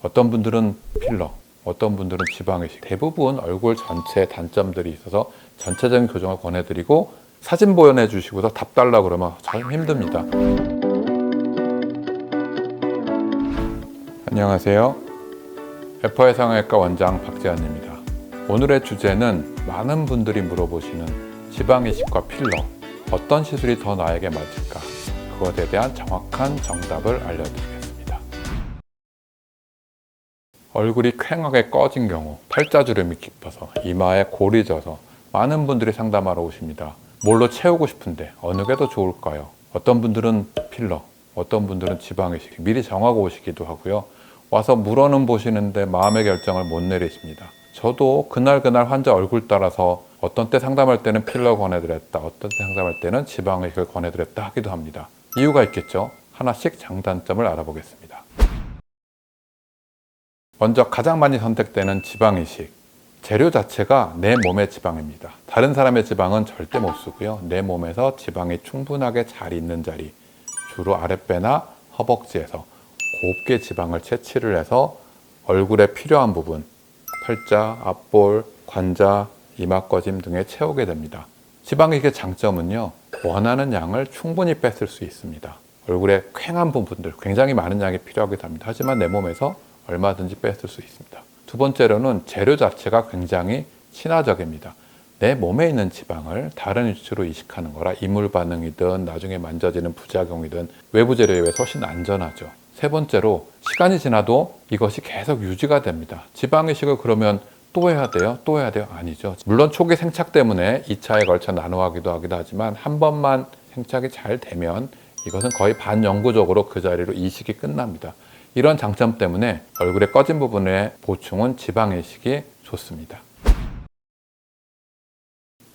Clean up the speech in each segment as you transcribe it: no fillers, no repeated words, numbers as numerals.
어떤 분들은 필러, 어떤 분들은 지방이식. 대부분 얼굴 전체에 단점들이 있어서 전체적인 교정을 권해드리고 사진 보여내 주시고서 답 달라고 그러면 참 힘듭니다. 안녕하세요. 에퍼의 성형외과 원장 박재환입니다. 오늘의 주제는 많은 분들이 물어보시는 지방이식과 필러, 어떤 시술이 더 나에게 맞을까? 그것에 대한 정확한 정답을 알려드리겠습니다. 얼굴이 퀭하게 꺼진 경우, 팔자주름이 깊어서, 이마에 골이 져서 많은 분들이 상담하러 오십니다. 뭘로 채우고 싶은데 어느 게 더 좋을까요? 어떤 분들은 필러, 어떤 분들은 지방이식, 미리 정하고 오시기도 하고요. 와서 물어는 보시는데 마음의 결정을 못 내리십니다. 저도 그날 환자 얼굴 따라서 어떤 때 상담할 때는 필러 권해드렸다, 어떤 때 상담할 때는 지방이식을 권해드렸다 하기도 합니다. 이유가 있겠죠. 하나씩 장단점을 알아보겠습니다. 먼저 가장 많이 선택되는 지방이식. 재료 자체가 내 몸의 지방입니다. 다른 사람의 지방은 절대 못 쓰고요. 내 몸에서 지방이 충분하게 잘 있는 자리, 주로 아랫배나 허벅지에서 곱게 지방을 채취를 해서 얼굴에 필요한 부분, 팔자, 앞볼, 관자, 이마 꺼짐 등에 채우게 됩니다. 지방이식의 장점은요, 원하는 양을 충분히 뺐을 수 있습니다. 얼굴에 퀭한 부분들, 굉장히 많은 양이 필요하기도 합니다. 하지만 내 몸에서 얼마든지 뺐을 수 있습니다. 두 번째로는 재료 자체가 굉장히 친화적입니다. 내 몸에 있는 지방을 다른 위치로 이식하는 거라 이물 반응이든 나중에 만져지는 부작용이든 외부 재료에 비해서 훨씬 안전하죠. 세 번째로 시간이 지나도 이것이 계속 유지가 됩니다. 지방이식을 그러면 또 해야 돼요? 또 해야 돼요? 아니죠. 물론 초기 생착 때문에 2차에 걸쳐 나눠 하기도 하지만 한 번만 생착이 잘 되면 이것은 거의 반영구적으로 그 자리로 이식이 끝납니다. 이런 장점 때문에 얼굴에 꺼진 부분의 보충은 지방이식이 좋습니다.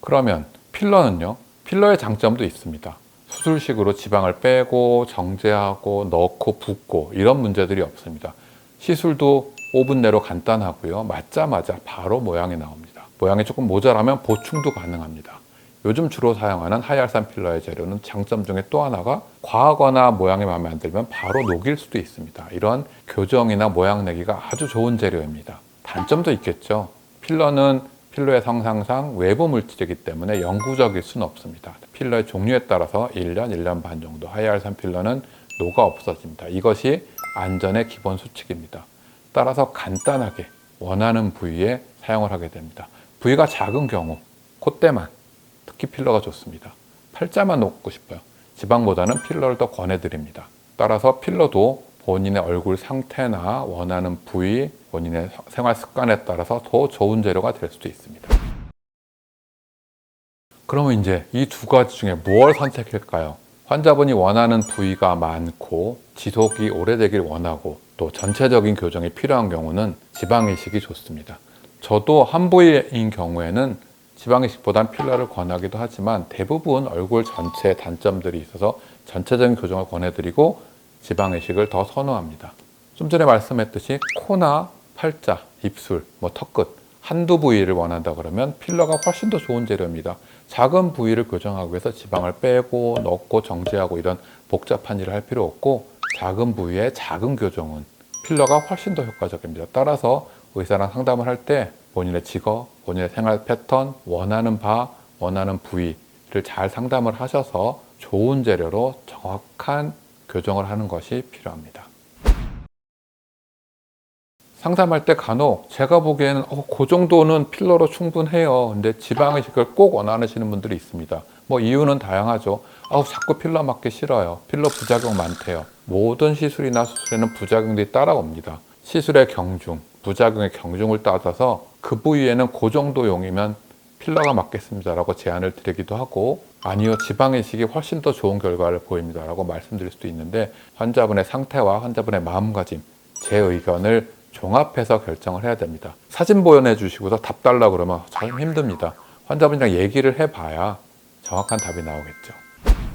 그러면 필러는요? 필러의 장점도 있습니다. 수술식으로 지방을 빼고 정제하고 넣고 붓고 이런 문제들이 없습니다. 시술도 5분 내로 간단하고요. 맞자마자 바로 모양이 나옵니다. 모양이 조금 모자라면 보충도 가능합니다. 요즘 주로 사용하는 하이알산 필러의 재료는 장점 중에 또 하나가 과하거나 모양이 마음에 안 들면 바로 녹일 수도 있습니다. 이런 교정이나 모양 내기가 아주 좋은 재료입니다. 단점도 있겠죠. 필러는 필러의 성상상 외부 물질이기 때문에 영구적일 수는 없습니다. 필러의 종류에 따라서 1년, 1년 반 정도, 하이알산 필러는 녹아 없어집니다. 이것이 안전의 기본 수칙입니다. 따라서 간단하게 원하는 부위에 사용을 하게 됩니다. 부위가 작은 경우, 콧대만, 특히 필러가 좋습니다. 팔자만 놓고 싶어요. 지방보다는 필러를 더 권해드립니다. 따라서 필러도 본인의 얼굴 상태나 원하는 부위, 본인의 생활 습관에 따라서 더 좋은 재료가 될 수도 있습니다. 그러면 이제 이 두 가지 중에 무엇을 선택할까요? 환자분이 원하는 부위가 많고 지속이 오래되길 원하고 또 전체적인 교정이 필요한 경우는 지방이식이 좋습니다. 저도 한 부위인 경우에는 지방이식보단 필러를 권하기도 하지만 대부분 얼굴 전체에 단점들이 있어서 전체적인 교정을 권해드리고 지방이식을 더 선호합니다. 좀 전에 말씀했듯이 코나 팔자, 입술, 턱끝 한두 부위를 원한다 그러면 필러가 훨씬 더 좋은 재료입니다. 작은 부위를 교정하기 위해서 지방을 빼고 넣고 정제하고 이런 복잡한 일을 할 필요 없고 작은 부위의 작은 교정은 필러가 훨씬 더 효과적입니다. 따라서 의사랑 상담을 할 때 본인의 직업, 본인의 생활 패턴, 원하는 바, 원하는 부위를 잘 상담을 하셔서 좋은 재료로 정확한 교정을 하는 것이 필요합니다. 상담할 때 간혹 제가 보기에는 그 정도는 필러로 충분해요. 근데 지방이식을 꼭 원하시는 분들이 있습니다. 이유는 다양하죠. 자꾸 필러 맞기 싫어요. 필러 부작용 많대요. 모든 시술이나 수술에는 부작용들이 따라옵니다. 시술의 경중, 부작용의 경중을 따져서 그 부위에는 그 정도용이면 필러가 맞겠습니다라고 제안을 드리기도 하고 아니요, 지방이식이 훨씬 더 좋은 결과를 보입니다 라고 말씀드릴 수도 있는데 환자분의 상태와 환자분의 마음가짐, 제 의견을 종합해서 결정을 해야 됩니다. 사진 보여내 주시고서 답 달라고 그러면 참 힘듭니다. 환자분이랑 얘기를 해봐야 정확한 답이 나오겠죠.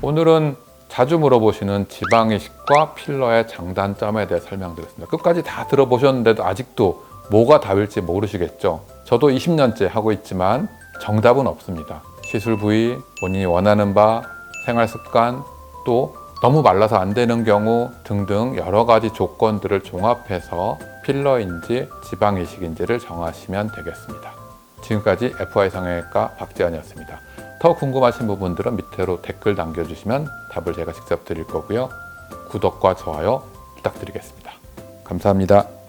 오늘은 자주 물어보시는 지방이식과 필러의 장단점에 대해 설명드렸습니다. 끝까지 다 들어보셨는데도 아직도 뭐가 답일지 모르시겠죠. 저도 20년째 하고 있지만 정답은 없습니다. 시술 부위, 본인이 원하는 바, 생활 습관, 또 너무 말라서 안 되는 경우 등등 여러 가지 조건들을 종합해서 필러인지 지방 이식인지를 정하시면 되겠습니다. 지금까지 FI 성형외과 박지환이었습니다. 더 궁금하신 부분들은 밑으로 댓글 남겨주시면 답을 제가 직접 드릴 거고요. 구독과 좋아요 부탁드리겠습니다. 감사합니다.